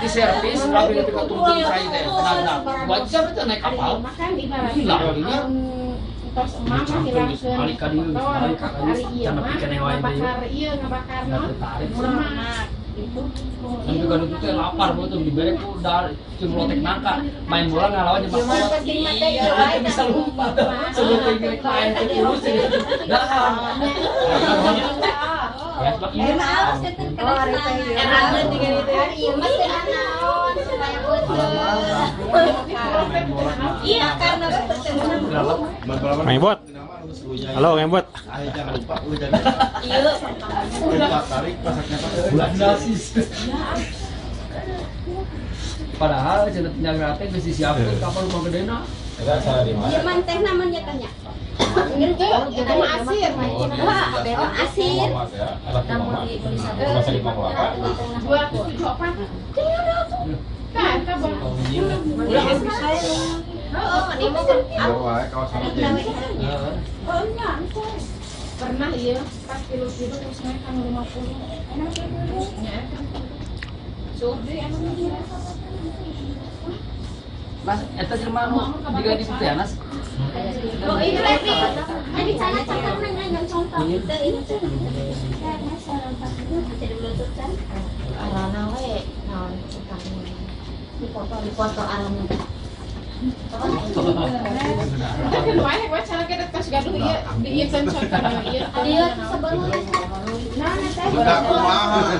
di servis tapi ketika turun saya teh nah wajar kita naik kapal hilang ini kali kali jangan pikir yang lain deh tertarik dan juga itu teh lapar betul di berek udah cuma lotek nangka main bola ngalawan jam iya bisa lupa sebelum pikir lain terus dah ya sebab ini enak juga itu iya mas naon supaya iya karena Ngebot. Halo Ngebot. Jangan lupa lu jadi iya tarik pasaknya bulan dasis padahal cerita penjaga teh geus disiapkeun kapal rumah gedena enggak salah di mana Jerman teh namanya tanya itu asir asir namun di masa di Manglaga 274 kan kabar ini mau kawasan pernah iya pas kilo-kilo terus naik kan 50 ya Mas eta jelema nu diga di Putianas oh ini lagi ini saya cakap nanya contoh itu arana we naon di foto arana Banyak wacana kita pas gaduh iya di iya contoh iya dia sebelum nah kumaha